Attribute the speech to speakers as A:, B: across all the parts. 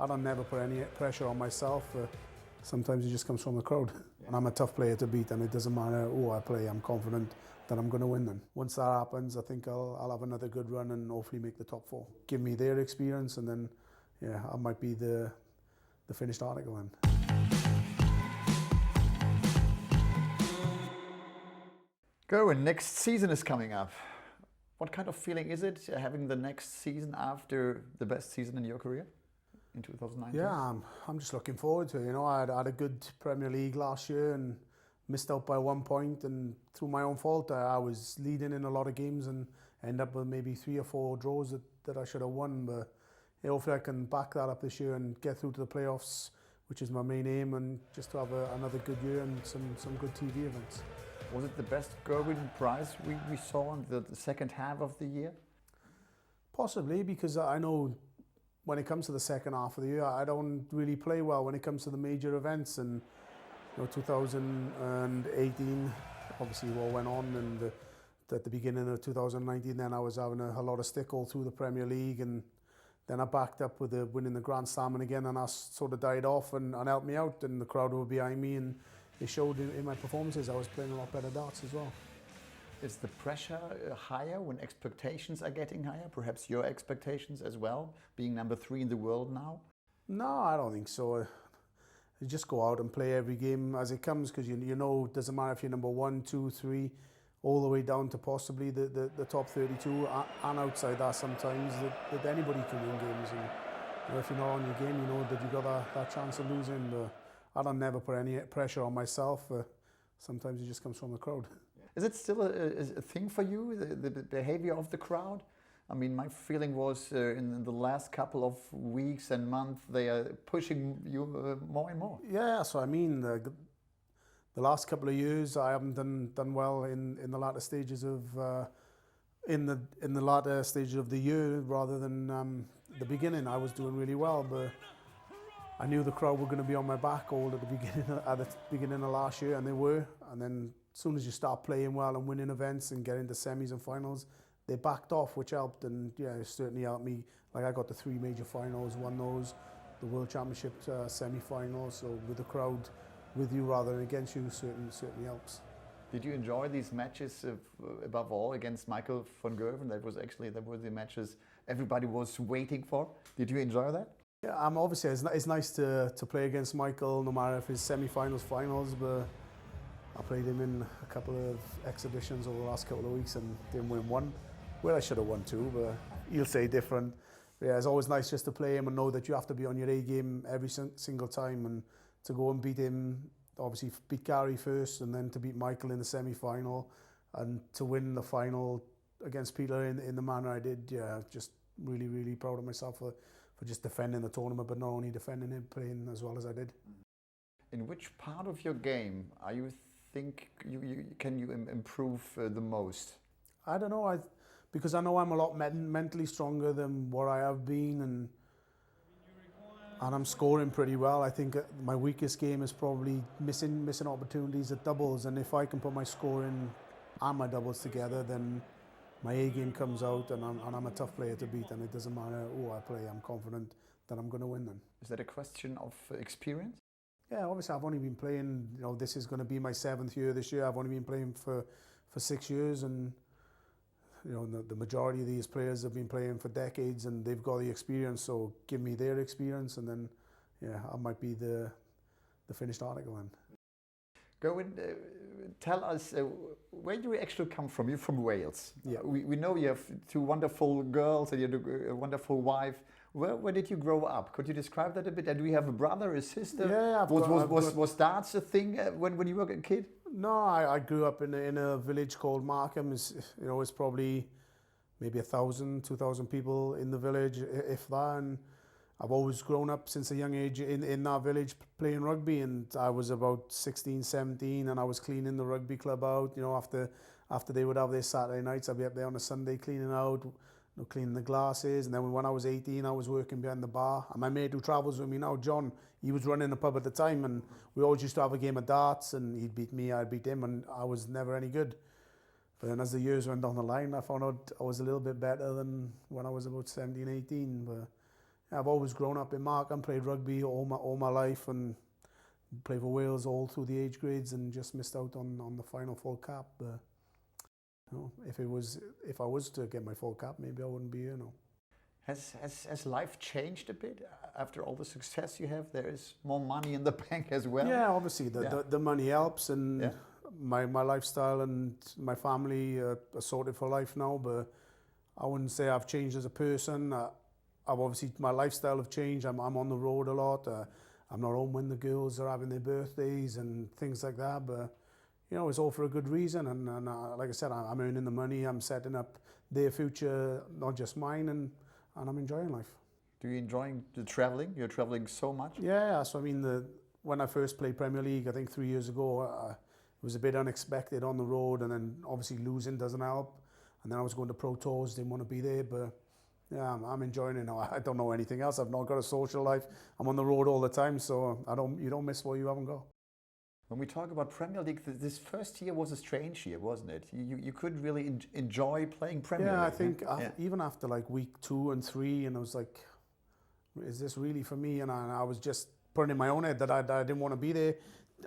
A: I don't never put any pressure on myself. Sometimes it just comes from the crowd. Yeah. And I'm a tough player to beat, and it doesn't matter who I play, I'm confident that I'm going to win then. Once that happens, I think I'll have another good run and hopefully make the top 4. Give me their experience, and then yeah, I might be the finished article then.
B: Gerwyn, next season is coming up. What kind of feeling is it having the next season after the best season in your career in 2019?
A: Yeah, I'm just looking forward to it. You know, I had a good Premier League last year and missed out by 1 point, and through my own fault I was leading in a lot of games and end up with maybe 3 or 4 draws that I should have won. But yeah, hopefully I can back that up this year and get through to the playoffs, which is my main aim, and just to have another good year and some good TV events.
B: Was it the best Gerwyn prize we saw in the second half of the year?
A: Possibly, because I know when it comes to the second half of the year, I don't really play well when it comes to the major events. And you know, 2018, obviously what went on, and at the beginning of 2019, then I was having a lot of stick all through the Premier League, and then I backed up with winning the Grand Slam, and again, and I sort of died off and helped me out, and the crowd were behind me, and it showed in my performances. I was playing a lot better darts as well.
B: Is the pressure higher when expectations are getting higher? Perhaps your expectations as well, being number 3 in the world now?
A: No, I don't think so. You just go out and play every game as it comes, because you know it doesn't matter if you're number 1, 2, 3, all the way down to possibly the top 32, and outside that sometimes that anybody can win games. And you know, if you're not on your game, you know that you've got that chance of losing. But I don't never put any pressure on myself. Sometimes it just comes from the crowd.
B: Is it still a thing for you, the behavior of the crowd? I mean, my feeling was in the last couple of weeks and months, they are pushing you more and more.
A: Yeah, so I mean, the last couple of years, I haven't done well in the latter stages of in the latter stages of the year rather than the beginning. I was doing really well, but I knew the crowd were going to be on my back all at the beginning of last year, and they were. And then as soon as you start playing well and winning events and getting to semis and finals, they backed off, which helped. And yeah, it certainly helped me. Like, I got the 3 major finals, won those, the World Championship semi-finals. So with the crowd with you rather than against you certainly helps.
B: Did you enjoy these matches above all against Michael van Gerwen? That were the matches everybody was waiting for. Did you enjoy that?
A: Yeah, obviously it's nice to play against Michael, no matter if it's semi-finals, finals, but I played him in a couple of exhibitions over the last couple of weeks and didn't win one. Well, I should have won 2, but he'll say different. But yeah, it's always nice just to play him and know that you have to be on your A game every single time, and to go and beat him, obviously beat Gary first and then to beat Michael in the semi-final and to win the final against Peter in the manner I did. Yeah, just really, really proud of myself for just defending the tournament, but not only defending it, playing as well as I did.
B: In which part of your game are you can you improve the most?
A: I don't know, because I know I'm a lot mentally stronger than what I have been, and I'm scoring pretty well. I think my weakest game is probably missing opportunities at doubles, and if I can put my scoring and my doubles together, then my A game comes out, and I'm a tough player to beat, and it doesn't matter who I play, I'm confident that I'm going to win then.
B: Is that a question of experience?
A: Yeah, obviously I've only been playing, you know, this is going to be my 7th year this year. I've only been playing for 6 years, and you know, the majority of these players have been playing for decades and they've got the experience, so give me their experience, and then yeah, I might be the finished article then.
B: Gerwyn, tell us where you actually come from. You're from Wales.
A: Yeah.
B: We know you have 2 wonderful girls and you have a wonderful wife. Where did you grow up? Could you describe that a bit? And do you have a brother, a sister?
A: Yeah,
B: was darts a thing when you were a kid?
A: No, I grew up in a village called Markham. You know, it's probably maybe 1,000, 2,000 people in the village, if that. And I've always grown up since a young age in that village playing rugby, and I was about 16, 17, and I was cleaning the rugby club out. You know, after they would have their Saturday nights, I'd be up there on a Sunday cleaning out, you know, cleaning the glasses. And then when I was 18, I was working behind the bar. And my mate who travels with me now, John, he was running the pub at the time, and we always used to have a game of darts, and he'd beat me, I'd beat him, and I was never any good. But then as the years went down the line, I found out I was a little bit better than when I was about 17, 18. But I've always grown up in Markham, played rugby all my life, and played for Wales all through the age grades, and just missed out on the final full cap. You know, if I was to get my full cap, maybe I wouldn't be here. No.
B: Has life changed a bit after all the success you have? There is more money in the bank as well.
A: Yeah, obviously the money helps, and my lifestyle and my family are sorted for life now. But I wouldn't say I've changed as a person. I've obviously, my lifestyle have changed. I'm on the road a lot. I'm not home when the girls are having their birthdays and things like that. But you know, it's all for a good reason. And like I said, I'm earning the money. I'm setting up their future, not just mine. And I'm enjoying life.
B: Do you enjoy the traveling? You're traveling so much.
A: Yeah. So I mean, when I first played Premier League, I think 3 years ago, it was a bit unexpected on the road, and then obviously losing doesn't help. And then I was going to Pro Tours, didn't want to be there, but yeah, I'm enjoying it now. I don't know anything else. I've not got a social life. I'm on the road all the time, so you don't miss what you haven't got.
B: When we talk about Premier League, this first year was a strange year, wasn't it? You couldn't really enjoy playing Premier League.
A: Yeah, I think even after like week 2 and 3, and I was like, is this really for me? And I was just putting in my own head that I didn't want to be there.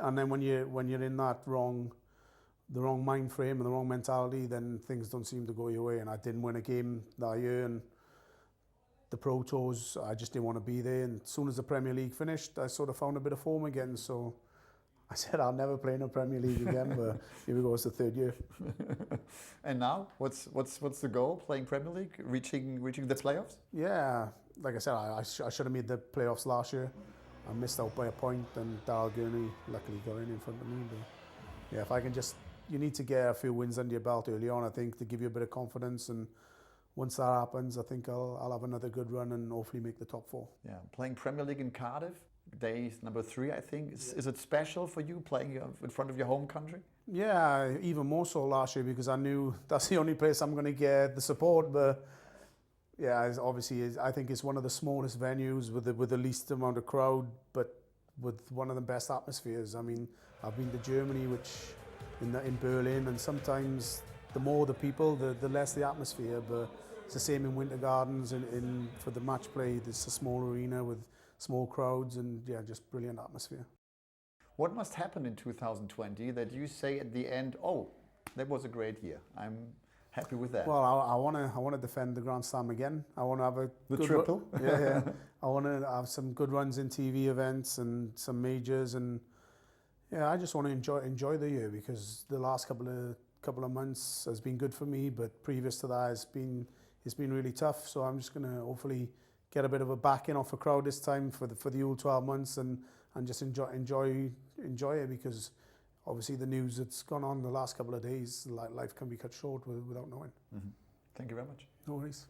A: And then when you're in that the wrong mind frame and the wrong mentality, then things don't seem to go your way. And I didn't win a game that year, and the Pro Tours, I just didn't want to be there. And as soon as the Premier League finished, I sort of found a bit of form again. So I said I'll never play in a Premier League again, but here we go, it's the 3rd year.
B: And now, what's the goal? Playing Premier League, reaching the playoffs?
A: Yeah, like I said, I should have made the playoffs last year. I missed out by a point, and Gerwyn luckily got in front of me. But yeah, if I can you need to get a few wins under your belt early on, I think, to give you a bit of confidence. And once that happens, I think I'll have another good run and hopefully make the top 4.
B: Yeah, playing Premier League in Cardiff, day number 3, I think. Is it special for you playing in front of your home country?
A: Yeah, even more so last year, because I knew that's the only place I'm going to get the support. But yeah, I think it's one of the smallest venues with the least amount of crowd, but with one of the best atmospheres. I mean, I've been to Germany, which in Berlin, and sometimes the more the people, the less the atmosphere. But it's the same in Winter Gardens. For the match play, it's a small arena with small crowds, and yeah, just brilliant atmosphere.
B: What must happen in 2020 that you say at the end, oh, that was a great year, I'm happy with that?
A: Well, I want to defend the Grand Slam again. I want to have
B: the triple.
A: Yeah. I want to have some good runs in TV events and some majors, and yeah, I just want to enjoy the year, because the last couple of months has been good for me, but previous to that it's been really tough. So I'm just going to hopefully get a bit of a backing off a crowd this time for the whole 12 months, and just enjoy it, because obviously the news that's gone on the last couple of days, life can be cut short without knowing.
B: Mm-hmm. Thank you very much.
A: No worries.